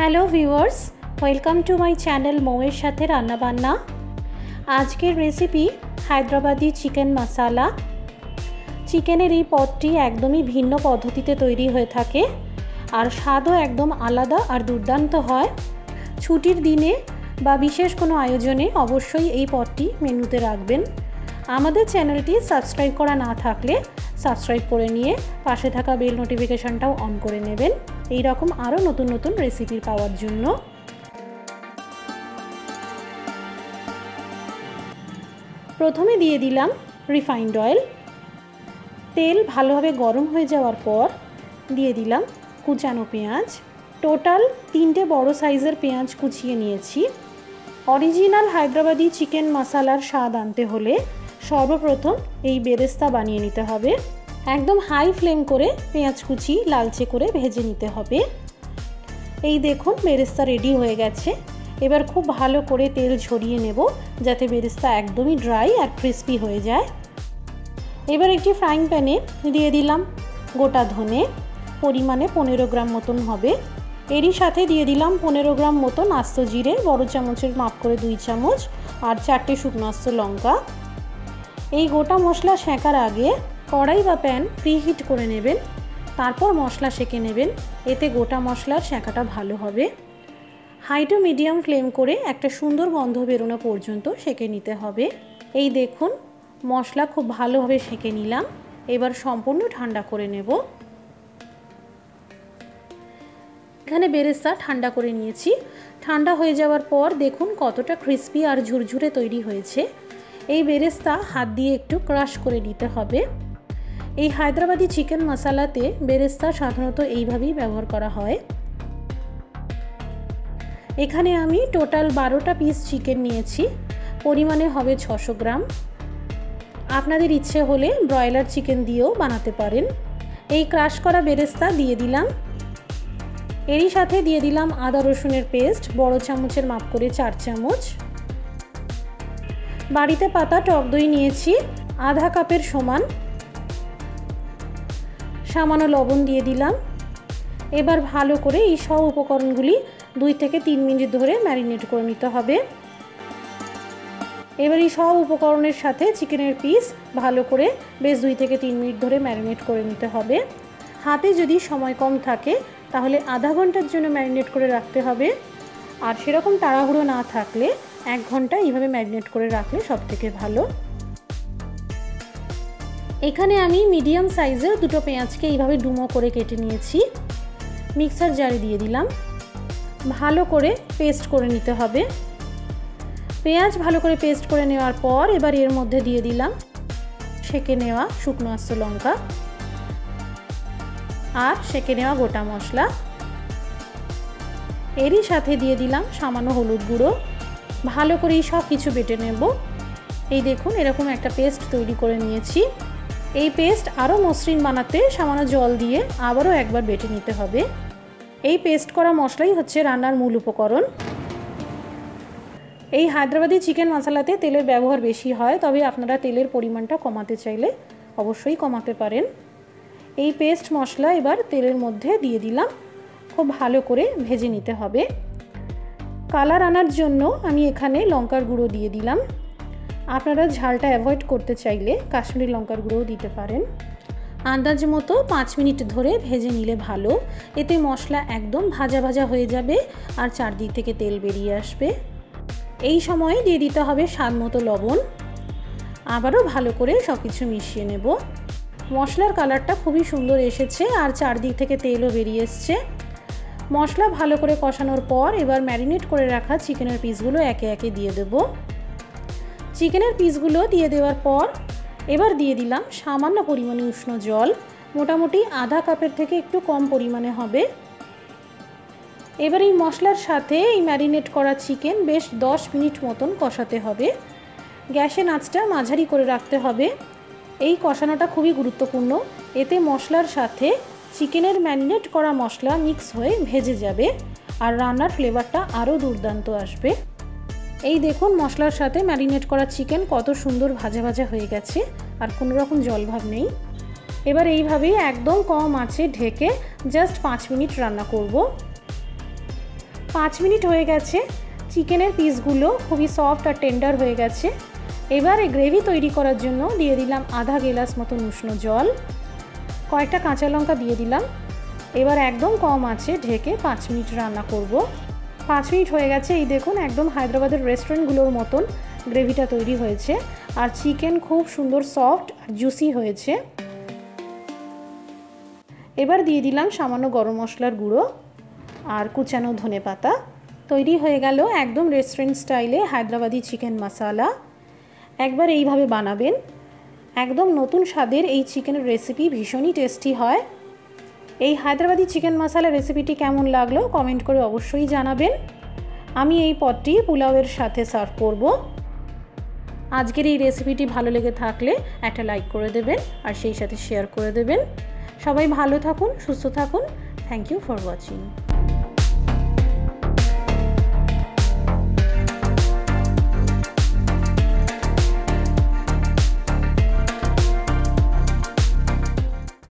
Hello viewers, welcome to my channel মৌয়ের সাথে রান্না বান্না। আজকের রেসিপি হায়দ্রাবাদি চিকেন মশালা। চিকেনের এই পদটি একদমই ভিন্ন পদ্ধতিতে তৈরি হয়ে থাকে আর স্বাদও একদম আলাদা আর দুর্দান্ত হয়। ছুটির দিনে বা বিশেষ কোনো আয়োজনে অবশ্যই এই পদটি মেনুতে রাখবেন। আমাদের চ্যানেলটি সাবস্ক্রাইব করা না থাকলে সাবস্ক্রাইব করে নিয়ে পাশে থাকা বেল নোটিফিকেশনটাও অন করে নেবেন এই রকম আরও নতুন নতুন রেসিপি পাওয়ার জন্য। প্রথমে দিয়ে দিলাম রিফাইন্ড অয়েল। তেল ভালোভাবে গরম হয়ে যাওয়ার পর দিয়ে দিলাম কুচানো পেঁয়াজ। টোটাল 3টে বড় সাইজের পেঁয়াজ কুচিয়ে নিয়েছি। অরিজিনাল হায়দ্রাবাদি চিকেন মশালার স্বাদ আনতে হলে সর্বপ্রথম এই বেরেস্তা বানিয়ে নিতে হবে। একদম হাই ফ্লেম করে পেঁয়াজ কুচি লালচে করে ভেজে নিতে হবে। এই দেখুন বেরেস্তা রেডি হয়ে গেছে। এবার খুব ভালো করে তেল ঝরিয়ে নেব যাতে বেরেস্তা একদমই ড্রাই আর ক্রিস্পি হয়ে যায়। এবার একটি ফ্রাইং প্যানে দিয়ে দিলাম গোটা ধনে, পরিমাণে 15 গ্রাম মতন হবে। এরই সাথে দিয়ে দিলাম 15 গ্রাম মতন আস্ত জিরে, বড় চামচের মাপ করে 2 চামচ, আর 4টে শুকনো আস্ত লঙ্কা। এই গোটা মশলা সেঁকার আগে কড়াই বা প্যান প্রিহিট করে নেবেন, তারপর মশলা সেঁকে নেবেন। এতে গোটা মশলার সেঁকাটা ভালো হবে। হাই টু মিডিয়াম ফ্লেম করে একটা সুন্দর গন্ধ বেরোনো পর্যন্ত সেঁকে নিতে হবে। এই দেখুন মশলা খুব ভালোভাবে সেঁকে নিলাম। এবার সম্পূর্ণ ঠান্ডা করে নেব। এখানে বেরেস্তা ঠান্ডা করে নিয়েছি। ঠান্ডা হয়ে যাওয়ার পর দেখুন কতটা ক্রিস্পি আর ঝুরঝুরে তৈরি হয়েছে। এই বেরেস্তা হাত দিয়ে একটু ক্রাশ করে নিতে হবে। এই হায়দ্রাবাদি চিকেন মশালাতে বেরেস্তা সাধারণত এইভাবেই ব্যবহার করা হয়। এখানে আমি টোটাল 12টা পিস চিকেন নিয়েছি। পরিমাণে হবে 600 গ্রাম। আপনাদের ইচ্ছে হলে ব্রয়লার চিকেন দিয়েও বানাতে পারেন। এই ক্রাশ করা বেরেস্তা দিয়ে দিলাম। এরই সাথে দিয়ে দিলাম আদা রসুনের পেস্ট, বড় চামচের মাপ করে 4 চামচ। বাড়িতে পাতা টক দই নিয়েছি আধা কাপের সমান। সামান্য লবণ দিয়ে দিলাম। এবার ভালো করে এই সব উপকরণগুলি 2 থেকে 3 মিনিট ধরে ম্যারিনেট করে নিতে হবে। এবার এই সব উপকরণের সাথে চিকেনের পিস ভালো করে বেশ 2 থেকে 3 মিনিট ধরে ম্যারিনেট করে নিতে হবে। হাতে যদি সময় কম থাকে তাহলে আধা ঘন্টার জন্য ম্যারিনেট করে রাখতে হবে, আর সেরকম তাড়াহুড়ো না থাকলে 1 ঘন্টা এইভাবে ম্যারিনেট করে রাখলে সবথেকে ভালো। এখানে আমি মিডিয়াম সাইজের 2টো পেঁয়াজকে এইভাবে ডুমো করে কেটে নিয়েছি। মিক্সার জারে দিয়ে দিলাম। ভালো করে পেস্ট করে নিতে হবে। পেঁয়াজ ভালো করে পেস্ট করে নেওয়ার পর এবার এর মধ্যে দিয়ে দিলাম সেঁকে নেওয়া শুকনো আস্ত লঙ্কা আর সেঁকে নেওয়া গোটা মশলা। এরই সাথে দিয়ে দিলাম সামান্য হলুদ গুঁড়ো। ভালো করে সব কিছু বেটে নেব। এই দেখুন এরকম একটা পেস্ট তৈরি করে নিয়েছি। এই পেস্ট আরও মসৃণ বানাতে সামান্য জল দিয়ে আবারও একবার বেটে নিতে হবে। এই পেস্ট করা মশলাই হচ্ছে রান্নার মূল উপকরণ। এই হায়দ্রাবাদি চিকেন মশলাতে তেলের ব্যবহার বেশি হয়, তবে আপনারা তেলের পরিমাণটা কমাতে চাইলে অবশ্যই কমাতে পারেন। এই পেস্ট মশলা এবার তেলের মধ্যে দিয়ে দিলাম। খুব ভালো করে ভেজে নিতে হবে। কালার আনার জন্য আমি এখানে লঙ্কার গুঁড়ো দিয়ে দিলাম। আপনারা ঝালটা অ্যাভয়েড করতে চাইলে কাশ্মীরি লঙ্কার গুঁড়োও দিতে পারেন। আন্দাজ মতো 5 মিনিট ধরে ভেজে নিলে ভালো। এতে মশলা একদম ভাজা ভাজা হয়ে যাবে আর চারদিক থেকে তেল বেরিয়ে আসবে। এই সময় দিয়ে দিতে হবে স্বাদ মতো লবণ। আবারও ভালো করে সব কিছু মিশিয়ে নেব। মশলার কালারটা খুবই সুন্দর এসেছে আর চারদিক থেকে তেলও বেরিয়ে এসছে। মশলা ভালো করে কষানোর পর এবার ম্যারিনেট করে রাখা চিকেনের পিসগুলো একে একে দিয়ে দেব। চিকেনের পিসগুলো দিয়ে দেওয়ার পর এবার দিয়ে দিলাম সামান্য পরিমাণে উষ্ণ জল। মোটামুটি আধা কাপের থেকে একটু কম পরিমাণে হবে। এবার এই মশলার সাথে এই ম্যারিনেট করা চিকেন বেশ 10 মিনিট মতন কষাতে হবে। গ্যাসের আঁচটা মাঝারি করে রাখতে হবে। এই কষানোটা খুবই গুরুত্বপূর্ণ। এতে মশলার সাথে চিকেনের ম্যারিনেট করা মশলা মিক্স হয়ে ভেজে যাবে আর রান্নার ফ্লেভারটা আরও দুর্দান্ত আসবে। এই দেখুন মশলার সাথে ম্যারিনেট করা চিকেন কত সুন্দর ভাজা ভাজা হয়ে গেছে আর কোনো রকম জলভাব নেই। এবার এইভাবেই একদম কম আঁচে ঢেকে জাস্ট 5 মিনিট রান্না করব। 5 মিনিট হয়ে গেছে। চিকেনের পিসগুলো খুবই সফট আর টেন্ডার হয়ে গেছে। এবার এই গ্রেভি তৈরি করার জন্য দিয়ে দিলাম আধা গ্লাস মতন উষ্ণ জল, কয়েকটা কাঁচা লঙ্কা দিয়ে দিলাম। এবার একদম কম আঁচে ঢেকে 5 মিনিট রান্না করব। 5 মিনিট হয়ে গেছে। এই দেখুন একদম হায়দ্রাবাদের রেস্টুরেন্টগুলোর মতন গ্রেভিটা তৈরি হয়েছে আর চিকেন খুব সুন্দর সফট আর জুসি হয়েছে। এবার দিয়ে দিলাম সামান্য গরম মশলার গুঁড়ো আর কুচানো ধনেপাতা। তৈরি হয়ে গেল একদম রেস্টুরেন্ট স্টাইলে হায়দ্রাবাদি চিকেন মশলা। একবার এইভাবে বানাবেন, একদম নতুন স্বাদের এই চিকেনের রেসিপি ভীষণই টেস্টি হয়। এই হায়দ্রাবাদি চিকেন মশলা রেসিপিটি কেমন লাগলো কমেন্ট করে অবশ্যই জানাবেন। আমি এই পদটি পোলাওয়ের সাথে সার্ভ করব। আজকের এই রেসিপিটি ভালো লেগে থাকলে একটা লাইক করে দেবেন আর সেই সাথে শেয়ার করে দেবেন। সবাই ভালো থাকুন, সুস্থ থাকুন। Thank you for watching.